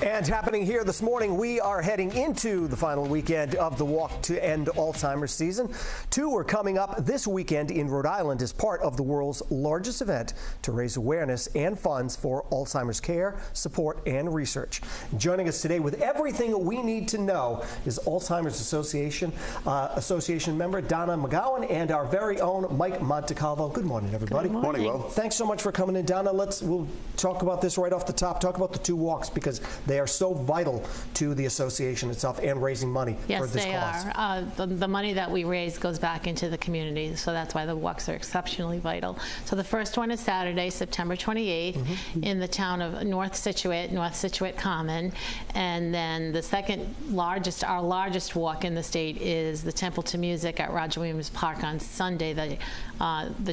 And happening here this morning, we are heading into the final weekend of the Walk to End Alzheimer's season. Two are coming up this weekend in Rhode Island as part of the world's largest event to raise awareness and funds for Alzheimer's care, support, and research. Joining us today with everything we need to know is Alzheimer's Association member Donna McGowan and our very own Mike Montecalvo. Good morning, everybody. Good morning. Will. Thanks so much for coming in, Donna. We'll talk about this right off the top. Talk about the two walks because they are so vital to the association itself and raising money for this cause. Yes, they are. The money that we raise goes back into the community, so that's why the walks are exceptionally vital. So the first one is Saturday, September 28th, in the town of North Scituate Common, and then the second largest, our largest walk in the state is the Temple to Music at Roger Williams Park on Sunday, the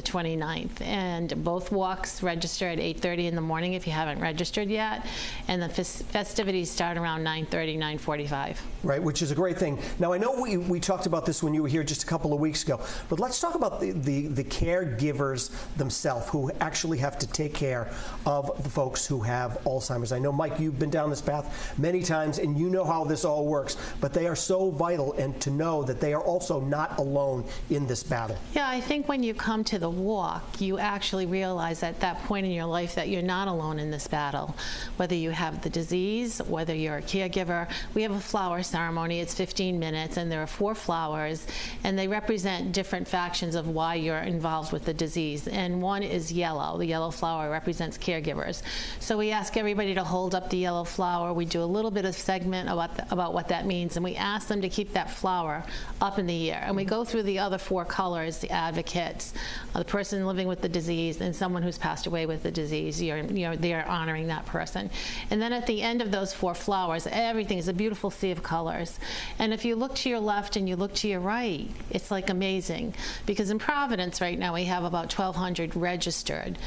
29th. And both walks register at 8:30 in the morning if you haven't registered yet, and the festivities start around 9:30, 9:45. Right, which is a great thing. Now, I know we talked about this when you were here just a couple of weeks ago, but let's talk about the caregivers themselves who actually have to take care of the folks who have Alzheimer's. I know, Mike, you've been down this path many times, and you know how this all works, but they are so vital, and to know that they are also not alone in this battle. Yeah, I think when you come to the walk, you actually realize at that point in your life that you're not alone in this battle. Whether you have the disease, whether you're a caregiver, we have a flower ceremony. It's 15 minutes, and there are 4 flowers, and they represent different factions of why you're involved with the disease. And one is yellow. The yellow flower represents caregivers. So we ask everybody to hold up the yellow flower. We do a little bit of segment about what that means, and we ask them to keep that flower up in the air. And we go through the other 4 colors, the advocates, the person living with the disease, and someone who's passed away with the disease. They're honoring that person. And then at the end of those 4 flowers, everything is a beautiful sea of colors. And if you look to your left and you look to your right, it's like amazing. Because in Providence right now, we have about 1,200 registered.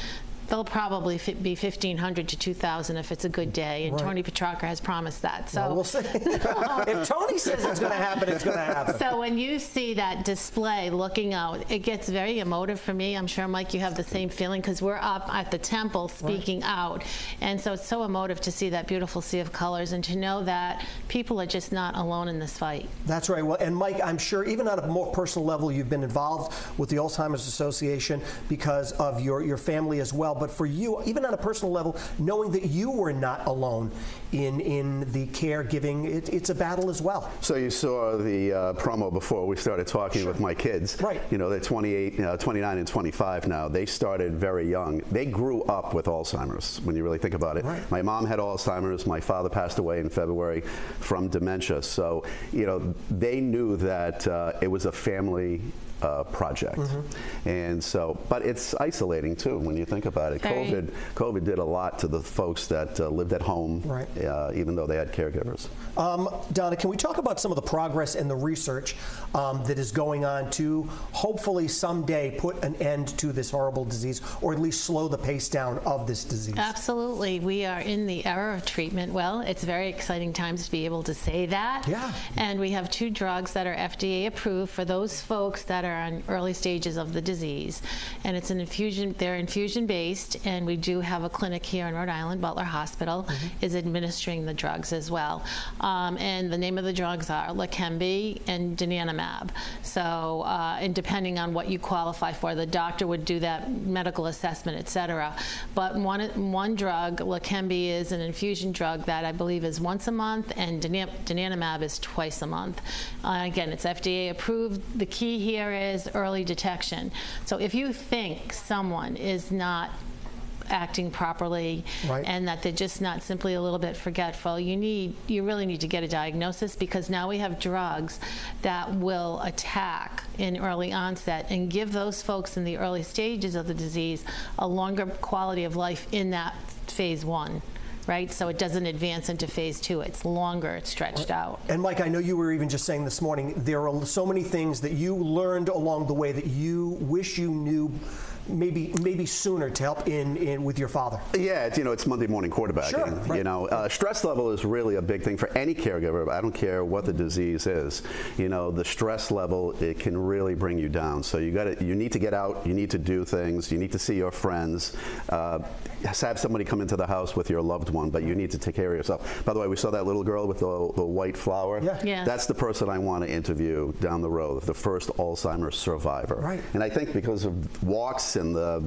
They'll probably be 1,500 to 2,000 if it's a good day, and right. Tony Petrarca has promised that. So well, we'll see. If Tony says it's going to happen, it's going to happen. So when you see that display looking out, it gets very emotive for me. I'm sure, Mike, you have the same feeling because we're up at the temple speaking out, and so it's so emotive to see that beautiful sea of colors and to know that people are just not alone in this fight. That's right. Well, and Mike, I'm sure even on a more personal level, you've been involved with the Alzheimer's Association because of your family as well. But for you, even on a personal level, knowing that you were not alone in the caregiving, it's a battle as well. So you saw the promo before we started talking with my kids. Right. You know, they're 28, 29 and 25 now. They started very young. They grew up with Alzheimer's, when you really think about it. Right. My mom had Alzheimer's. My father passed away in February from dementia. So, you know, they knew that it was a family project. And so, but it's isolating too when you think about it. COVID did a lot to the folks that lived at home, right. Even though they had caregivers. Donna, can we talk about some of the progress and the research that is going on to hopefully someday put an end to this horrible disease, or at least slow the pace down of this disease? Absolutely. We are in the era of treatment. Well, it's very exciting times to be able to say that. Yeah. And we have 2 drugs that are FDA approved for those folks that are on early stages of the disease, and it's an infusion. They're infusion based, and we do have a clinic here in Rhode Island. Butler Hospital is administering the drugs as well, and the name of the drugs are Leqembi and donanemab. So, and depending on what you qualify for, the doctor would do that medical assessment, etc. But one drug, Leqembi, is an infusion drug that I believe is once a month, and donanemab is twice a month. Again, it's FDA approved. The key here is early detection. So if you think someone is not acting properly, right, and that they're just not simply a little bit forgetful, you really need to get a diagnosis, because now we have drugs that will attack in early onset and give those folks in the early stages of the disease a longer quality of life in that phase 1. Right, so it doesn't advance into phase 2. It's longer, it's stretched out. And Mike, I know you were even just saying this morning, there are so many things that you learned along the way that you wish you knew maybe sooner to help in with your father? Yeah, it's Monday morning quarterbacking. Sure, right. Stress level is really a big thing for any caregiver. I don't care what the disease is. The stress level, it can really bring you down. So you need to get out. You need to do things. You need to see your friends. Have somebody come into the house with your loved one, but you need to take care of yourself. By the way, we saw that little girl with the white flower. Yeah. That's the person I want to interview down the road, the first Alzheimer's survivor. Right. And I think because of walks and the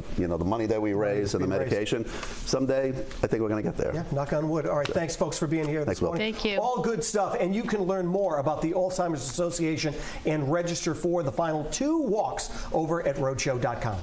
money that we raise and the medication, someday I think we're going to get there. Yeah, knock on wood. All right, thanks folks for being here this morning. Thank you. All good stuff, and you can learn more about the Alzheimer's Association and register for the final 2 walks over at roadshow.com.